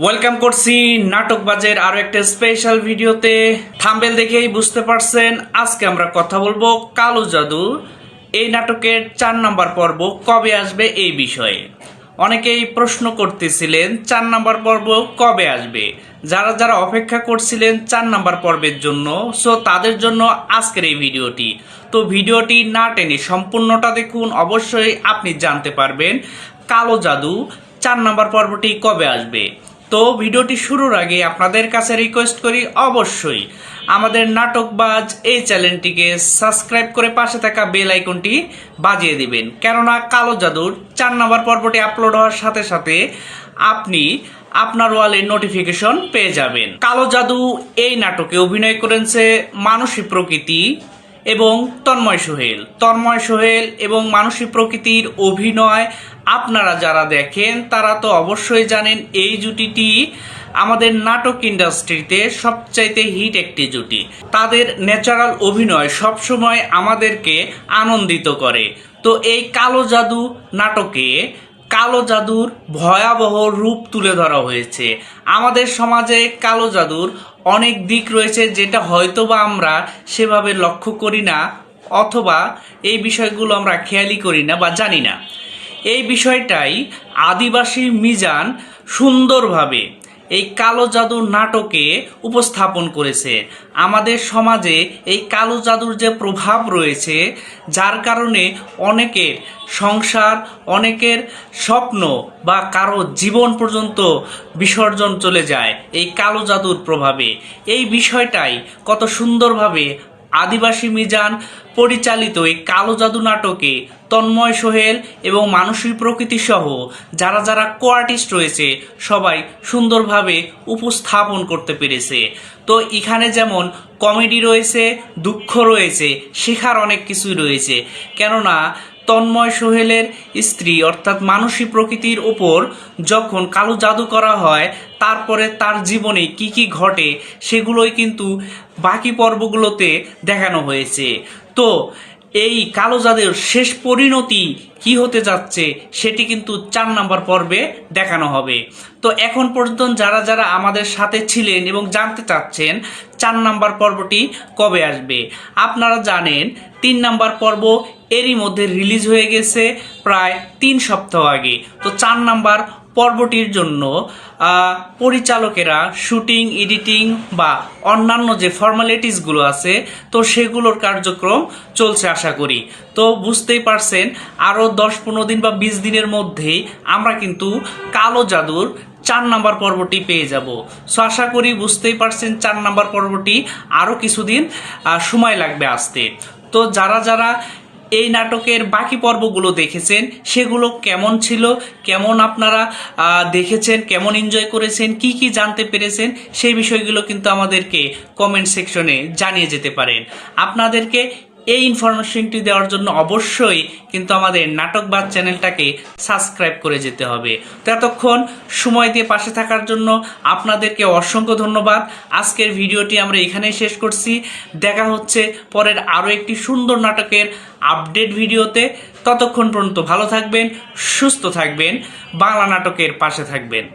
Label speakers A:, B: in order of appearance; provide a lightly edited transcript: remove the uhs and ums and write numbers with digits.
A: Welcome করছি নাটকবাজের আরো একটা স্পেশাল ভিডিওতে। থাম্বনেল দেখেই বুঝতে পারছেন আজকে আমরা কথা বলবো কালো জাদু এই নাটকের 4 নম্বর পর্ব কবে আসবে এই বিষয়ে। অনেকেই প্রশ্ন করতেছিলেন 4 নম্বর পর্ব কবে আসবে, যারা যারা অপেক্ষা করছিলেন 4 নম্বর পর্বের জন্য, সো তাদের জন্য আজকের এই ভিডিওটি। তো ভিডিওটি না টেনে সম্পূর্ণটা দেখুন, অবশ্যই আপনি জানতে পারবেন কালো জাদু 4 নম্বর পর্বটি কবে আসবে। তো ভিডিওটি শুরুর আগে আপনাদের কাছে রিকোয়েস্ট করি অবশ্যই আমাদের নাটকবাজ এই চ্যানেলটিকে সাবস্ক্রাইব করে পাশে থাকা বেল আইকনটি বাজিয়ে দিবেন, কেননা কালো জাদুর 4 নম্বর পর্বটি আপলোড হওয়ার সাথে সাথে আপনি আপনার ওয়ালে নোটিফিকেশন পেয়ে যাবেন। কালো জাদু এই নাটকে অভিনয় করেছে মানসী প্রকৃতি এবং তন্ময় সোহেল এবং মানসী প্রকৃতির অভিনয় আপনারা যারা দেখেন তারা তো অবশ্যই জানেন এই জুটিটি আমাদের নাটক ইন্ডাস্ট্রিতে সবচাইতে হিট একটি জুটি। তাদের ন্যাচারাল অভিনয় সবসময় আমাদেরকে আনন্দিত করে। তো এই কালো জাদু নাটকে কালো জাদুর ভয়াবহ রূপ তুলে ধরা হয়েছে। আমাদের সমাজে কালো জাদুর অনেক দিক রয়েছে যেটা হয়তোবা আমরা সেভাবে লক্ষ্য করি না, অথবা এই বিষয়গুলো আমরা খেয়ালই করি না বা জানি না। এই বিষয়টাই আদিবাসী মিজান সুন্দরভাবে এই কালো জাদু নাটকে উপস্থাপন করেছে। আমাদের সমাজে এই কালো জাদুর যে প্রভাব রয়েছে, যার কারণে অনেকের সংসার, অনেকের স্বপ্ন বা কারো জীবন পর্যন্ত বিসর্জন চলে যায় এই কালো জাদুর প্রভাবে। এই বিষয়টাই কত সুন্দরভাবে আদিবাসী মিজান পরিচালিত এই কালো জাদু নাটকে তন্ময় সোহেল এবং মানসী প্রকৃতি সহ যারা যারা কোয়ার্টিস্ট রয়েছে সবাই সুন্দরভাবে উপস্থাপন করতে পেরেছে। তো এখানে যেমন কমেডি রয়েছে, দুঃখ রয়েছে, শেখার অনেক কিছুই রয়েছে। কেননা তন্ময় সোহেলের স্ত্রী অর্থাৎ মানসী প্রকৃতির ওপর যখন কালো জাদু করা হয়, তারপরে তার জীবনে কি কি ঘটে সেগুলোই কিন্তু বাকি পর্বগুলোতে দেখানো হয়েছে। তো এই কালো জাদুর শেষ পরিণতি কি হতে যাচ্ছে সেটি কিন্তু 4 নম্বর পর্বে দেখানো হবে। তো এখন পর্যন্ত যারা যারা আমাদের সাথে ছিলেন এবং জানতে চাচ্ছেন 4 নম্বর পর্বটি কবে আসবে, আপনারা জানেন 3 নম্বর পর্ব এরই মধ্যে রিলিজ হয়ে গেছে প্রায় 3 সপ্তাহ আগে। তো 4 নম্বর পর্বটির জন্য পরিচালকেরা শুটিং, এডিটিং বা অন্যান্য যে ফর্মালিটিসগুলো আছে তো সেগুলোর কার্যক্রম চলছে আশা করি। তো বুঝতেই পারছেন আরও 10-15 দিন বা 20 দিনের মধ্যেই আমরা কিন্তু কালো জাদুর 4 নম্বর পর্বটি পেয়ে যাব। সো আশা করি বুঝতেই পারছেন 4 নম্বর পর্বটি আরও কিছুদিন সময় লাগবে আসতে। তো যারা যারা এই নাটকের বাকি পর্বগুলো দেখেছেন সেগুলো কেমন ছিল, কেমন আপনারা দেখেছেন, কেমন এনজয় করেছেন, কি কি জানতে পেরেছেন, সেই বিষয়গুলো কিন্তু আমাদেরকে কমেন্ট সেকশনে জানিয়ে যেতে পারেন। আপনাদেরকে এই ইনফরমেশনটি দেওয়ার জন্য অবশ্যই কিন্তু আমাদের নাটকবাজ চ্যানেলটাকে সাবস্ক্রাইব করে যেতে হবে। তো এতক্ষণ সময় দিয়ে পাশে থাকার জন্য আপনাদেরকে অসংখ্য ধন্যবাদ। আজকের ভিডিওটি আমরা এখানেই শেষ করছি। দেখা হচ্ছে পরের আরও একটি সুন্দর নাটকের আপডেট ভিডিওতে। ততক্ষণ পর্যন্ত ভালো থাকবেন, সুস্থ থাকবেন, বাংলা নাটকের পাশে থাকবেন।